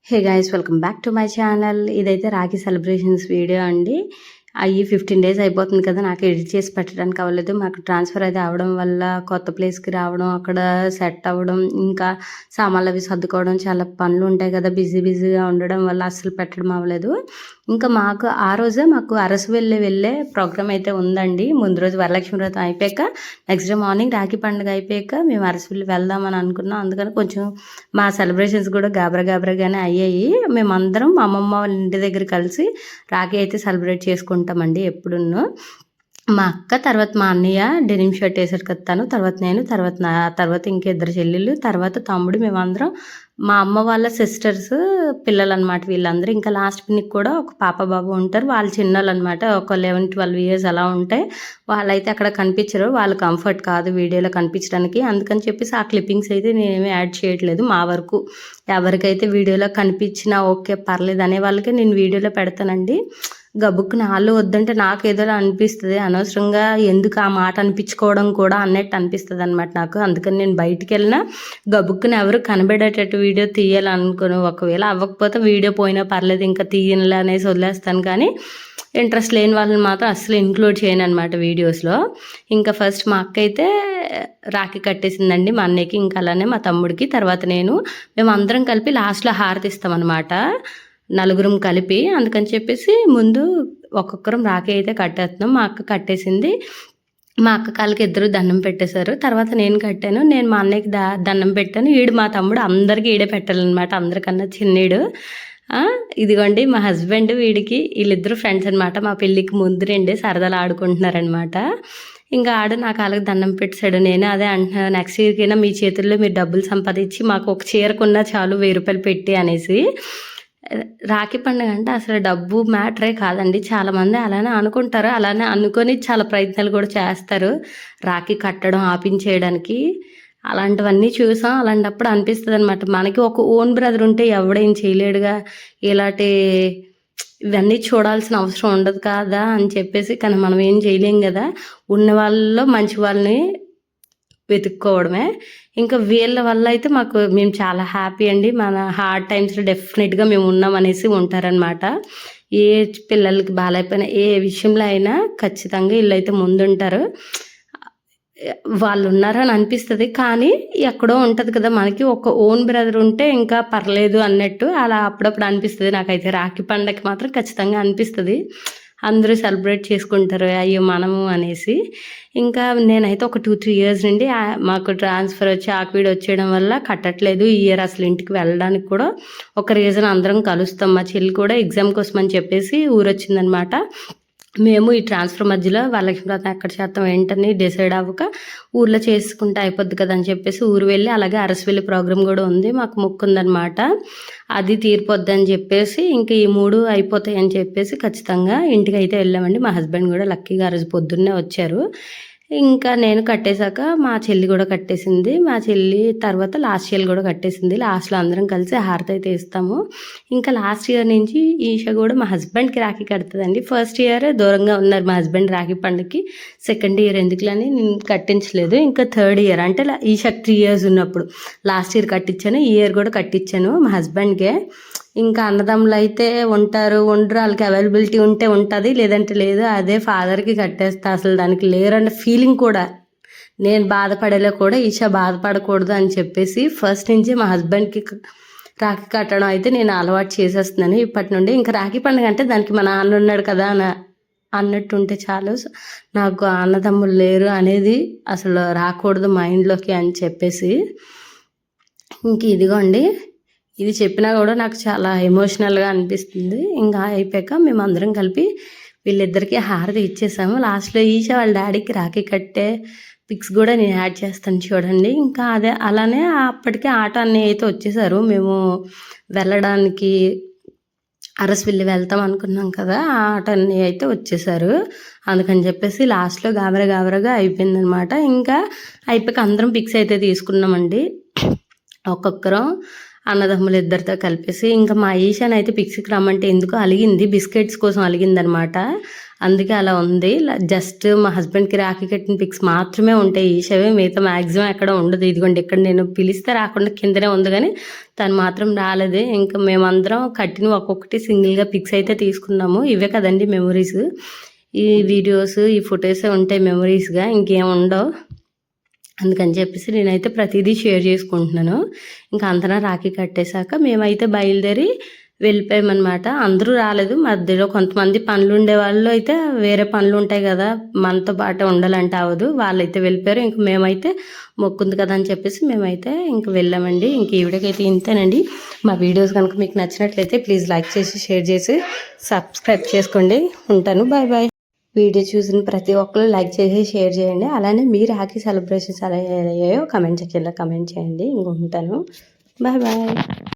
Hey guys, welcome back to my channel. ఇదైతే Rakhi celebrations video అండి. అయ్యి 15 డేస్ అయిపోతుంది కదా, నాకు ఎడిట్ చేసి పెట్టడానికి అవ్వలేదు. మాకు ట్రాన్స్ఫర్ అయితే అవడం వల్ల కొత్త ప్లేస్కి రావడం, అక్కడ సెట్ అవ్వడం, ఇంకా సామాన్లు అవి సర్దుకోవడం, చాలా పనులు ఉంటాయి కదా, బిజీగా ఉండడం వల్ల అస్సలు పెట్టడం అవ్వలేదు. ఇంకా మాకు ఆ రోజే మాకు అరసు వెళ్ళే ప్రోగ్రామ్ అయితే ఉందండి. ముందు రోజు వరలక్ష్మి వ్రతం అయిపోయాక నెక్స్ట్ డే మార్నింగ్ రాఖీ పండుగ అయిపోయాక మేము అరసవెల్లి వెళ్దామని అనుకున్నాం. అందుకని కొంచెం మా సెలబ్రేషన్స్ కూడా గాబరాగానే అయ్యాయి. మేమందరం మా అమ్మమ్మ వాళ్ళ ఇంటి దగ్గర కలిసి రాఖీ అయితే సెలబ్రేట్ చేసుకుంటామండి ఎప్పుడున్నో. మా అక్క, తర్వాత మా అన్నయ్య డెనిమ్ షర్ట్ వేసారు కదా తను, తర్వాత నేను, తర్వాత ఇంకా ఇద్దరు చెల్లెళ్ళు, తర్వాత తమ్ముడు, మేమందరం మా అమ్మ వాళ్ళ సిస్టర్స్ పిల్లలు అనమాట వీళ్ళందరూ. ఇంకా లాస్ట్ పిన్నికి కూడా ఒక పాప బాబు ఉంటారు, వాళ్ళు చిన్నలు అనమాట, ఒక 11-12 ఇయర్స్ అలా ఉంటాయి. వాళ్ళైతే అక్కడ కనిపించరు, వాళ్ళు కంఫర్ట్ కాదు వీడియోలో కనిపించడానికి. అందుకని చెప్పేసి ఆ క్లిప్పింగ్స్ అయితే నేనేమి యాడ్ చేయట్లేదు. మా వరకు ఎవరికైతే వీడియోలో కనిపించినా ఓకే పర్లేదు అనే వాళ్ళకే నేను వీడియోలో పెడతానండి. గబుక్కున వాళ్ళు వద్దంటే నాకు ఏదో అనిపిస్తుంది, అనవసరంగా ఎందుకు ఆ మాట అనిపించుకోవడం కూడా అన్నట్టు అనిపిస్తుంది అనమాట నాకు. అందుకని నేను బయటికి వెళ్ళినా గబుక్కున ఎవరు కనబడేటట్టు వీడియో తీయాలనుకుని, ఒకవేళ అవ్వకపోతే వీడియో పోయినా పర్లేదు ఇంకా తీయనులే అనేసి వదిలేస్తాను. కానీ ఇంట్రెస్ట్ లేని వాళ్ళని మాత్రం అస్సలు ఇంక్లూడ్ చేయను అనమాట వీడియోస్లో. ఇంకా ఫస్ట్ మా అక్క అయితే రాఖీ కట్టేసిందండి మా అన్నయ్యకి, ఇంకా అలానే మా తమ్ముడికి, తర్వాత మేము అందరం కలిపి లాస్ట్లో హారతి ఇస్తామన్నమాట, నలుగురం కలిపి. అందుకని చెప్పేసి ముందు ఒక్కొక్కరం రాఖీ అయితే కట్టేస్తున్నాం. మా అక్క కట్టేసింది, మా అక్క కాళ్ళకి ఇద్దరు దండం పెట్టేశారు. తర్వాత నేను కట్టాను, నేను మా అన్నయ్యకి దండం పెట్టాను. మా తమ్ముడు అందరికీ ఈడే పెట్టాలన్నమాట, అందరికన్నా చిన్నీడు. ఇదిగోండి మా హస్బెండ్, వీళ్ళిద్దరు ఫ్రెండ్స్ అనమాట. మా పెళ్ళికి ముందు 2 డేస్ సరదాలు ఆడుకుంటున్నారనమాట. ఇంకా ఆడు నా కాళ్ళకి దండం పెట్టాడు. నేను అదే అంటున్నాను, నెక్స్ట్ ఇయర్కైనా మీ చేతుల్లో మీరు డబ్బులు సంపాదించి మాకు ఒక చీరకున్నా చాలు 1000 రూపాయలు పెట్టి అనేసి. రాఖీ పండుగ అంటే అసలు డబ్బు మ్యాటరే కాదండి. చాలామంది అలానే అనుకుంటారు, అలానే అనుకొని చాలా ప్రయత్నాలు కూడా చేస్తారు రాఖీ కట్టడం ఆపించేయడానికి. అలాంటివన్నీ చూసాం. అలాంటప్పుడు అనిపిస్తుంది అనమాట, మనకి ఒక ఓన్ బ్రదర్ ఉంటే ఎవడేం చేయలేడుగా, ఇలాంటి ఇవన్నీ చూడాల్సిన అవసరం ఉండదు కదా అని చెప్పేసి. కానీ మనం ఏం చేయలేం కదా, ఉన్న వాళ్ళలో మంచి వాళ్ళని వెతుక్కోవడమే. ఇంకా వీళ్ళ వల్ల అయితే మేము చాలా హ్యాపీ అండి. మన హార్డ్ టైమ్స్లో డెఫినెట్గా మేము ఉన్నామనేసి ఉంటారనమాట. ఏ పిల్లలకి బాగాలేకపోయినా ఏ విషయంలో అయినా ఖచ్చితంగా వీళ్ళైతే ముందుంటారు. వాళ్ళు ఉన్నారని అనిపిస్తుంది, కానీ ఎక్కడో ఉంటుంది కదా మనకి ఒక ఓన్ బ్రదర్ ఉంటే ఇంకా పర్లేదు అన్నట్టు. అలా అప్పుడప్పుడు అనిపిస్తుంది నాకైతే. రాఖీ పండగకి మాత్రం ఖచ్చితంగా అనిపిస్తుంది, అందరూ సెలబ్రేట్ చేసుకుంటారు అయ్యో మనము అనేసి. ఇంకా నేనైతే ఒక 2-3 ఇయర్స్ నుండి మాకు ట్రాన్స్ఫర్ వచ్చి ఆక్వీడ్ వచ్చేయడం వల్ల కట్టట్లేదు. ఈ ఇయర్ అసలు ఇంటికి వెళ్ళడానికి కూడా ఒక రీజన్, అందరం కలుస్తాం. మా చెల్లి కూడా ఎగ్జామ్ కోసం అని చెప్పేసి ఊరొచ్చిందనమాట. మేము ఈ ట్రాన్స్ఫర్ మధ్యలో వరలక్ష్మి వ్రతం ఎక్కడ చేస్తాం ఏంటని డిసైడ్ అవ్వక ఊర్లో చేసుకుంటే అయిపోద్ది కదా అని చెప్పేసి ఊరు వెళ్ళి, అలాగే అరసవెల్లి ప్రోగ్రామ్ కూడా ఉంది, మాకు మొక్కు ఉందనమాట, అది తీరిపోద్ది అని చెప్పేసి ఇంక ఈ 3 అయిపోతాయి అని చెప్పేసి ఖచ్చితంగా ఇంటికి అయితే వెళ్ళామండి. మా హస్బెండ్ కూడా లక్కీగా ఆ రోజు పొద్దున్నే వచ్చారు. ఇంకా నేను కట్టేశాక మా చెల్లి కూడా కట్టేసింది. మా చెల్లి తర్వాత లాస్ట్ ఇయర్ కూడా కట్టేసింది. లాస్ట్లో అందరం కలిసి హారతి అయితే ఇస్తాము. ఇంకా లాస్ట్ ఇయర్ నుంచి ఈషా కూడా మా హస్బెండ్కి రాఖీ కడుతుందండి. ఫస్ట్ ఇయర్ దూరంగా ఉన్నారు మా హస్బెండ్ రాఖీ పండుగకి, సెకండ్ ఇయర్ ఎందుకులని నేను కట్టించలేదు. ఇంకా థర్డ్ ఇయర్ అంటే ఈషాకి 3 ఇయర్స్ ఉన్నప్పుడు లాస్ట్ ఇయర్ కట్టించాను, ఈ ఇయర్ కూడా కట్టించాను మా హస్బెండ్కే. ఇంకా అన్నదమ్ములు అయితే ఉండరు, వాళ్ళకి అవైలబిలిటీ ఉంటే ఉంటుంది, లేదంటే లేదు. అదే ఫాదర్కి కట్టేస్తా, అసలు దానికి లేరన్న ఫీలింగ్ కూడా, నేను బాధపడేలా కూడా ఈషా బాధపడకూడదు అని చెప్పేసి ఫస్ట్ నుంచి మా హస్బెండ్కి రాఖీ కట్టడం అయితే నేను అలవాటు చేసేస్తున్నాను ఇప్పటి నుండి. ఇంకా రాఖీ పండుగ అంటే దానికి మా నాన్న ఉన్నాడు కదా అన్నట్టు ఉంటే చాలు. నాకు అన్నదమ్ములు లేరు అనేది అసలు రాకూడదు మైండ్లోకి అని చెప్పేసి. ఇంక ఇదిగోండి, ఇది చెప్పినా కూడా నాకు చాలా ఎమోషనల్గా అనిపిస్తుంది. ఇంకా అయిపోయాక మేమందరం కలిపి వీళ్ళిద్దరికీ హారతి ఇచ్చేసాము. లాస్ట్లో ఈషా వాళ్ళ డాడీకి రాఖీ కట్టే పిక్స్ కూడా నేను యాడ్ చేస్తాను చూడండి. ఇంకా అలానే అప్పటికే ఆటో అన్నయ్య అయితే వచ్చేసారు. మేము వెళ్ళడానికి అరసవెల్లి వెళ్తాం అనుకున్నాం కదా, ఆ ఆటో అన్నయ్య అయితే వచ్చేసారు. అందుకని చెప్పేసి లాస్ట్లో గాబరగా అయిపోయిందనమాట. ఇంకా అయిపోయాక అందరం పిక్స్ అయితే తీసుకున్నామండి. ఒక్కొక్కరం అన్నదమ్ములు ఇద్దరితో కలిపేసి. ఇంకా మా ఈశాన్ అయితే పిక్స్కి రమ్మంటే ఎందుకో అలిగింది, బిస్కెట్స్ కోసం అలిగిందనమాట. అందుకే అలా ఉంది. జస్ట్ మా హస్బెండ్కి రాఖీ కట్టిన పిక్స్ మాత్రమే ఉంటాయి ఈషావి, మిగతా మ్యాక్సిమం ఎక్కడ ఉండదు. ఇదిగోండి ఇక్కడ నేను పిలిస్తే రాకుండా కిందనే ఉంది, కానీ తను మాత్రం రాలేదు. ఇంకా మేమందరం కట్టిన ఒక్కొక్కటి సింగిల్గా పిక్స్ అయితే తీసుకున్నాము. ఇవే కదండి మెమరీస్. ఈ వీడియోస్ ఈ ఫొటోసే ఉంటాయి మెమరీస్గా, ఇంకేం ఉండవు. అందుకని చెప్పేసి నేనైతే ప్రతిదీ షేర్ చేసుకుంటున్నాను. ఇంకా అంతనా రాఖీ కట్టేశాక మేమైతే బయలుదేరి వెళ్ళిపోయామన్నమాట. అందరూ రాలేదు, మధ్యలో కొంతమంది పనులు ఉండే వాళ్ళు అయితే వేరే పనులు ఉంటాయి కదా, మనతో పాటు ఉండాలంటే అవ్వదు, వాళ్ళైతే వెళ్ళిపోయారు. ఇంక మేమైతే మొక్కుంది కదా అని చెప్పేసి మేమైతే ఇంక వెళ్ళామండి. ఇంక ఈ వీడియోకి అయితే ఇంతేనండి. మా వీడియోస్ కనుక మీకు నచ్చినట్లయితే ప్లీజ్ లైక్ చేసి షేర్ చేసి సబ్స్క్రైబ్ చేసుకోండి. ఉంటాను, బాయ్ బాయ్. వీడియో చూసిన ప్రతి ఒక్కరు లైక్ చేసి షేర్ చేయండి. అలానే మీరు రాఖీ సెలబ్రేషన్స్ ఎలా అయ్యాయో కమెంట్ సెక్షన్లో కమెంట్ చేయండి. ఇంక ఉంటాను, బాయ్ బాయ్.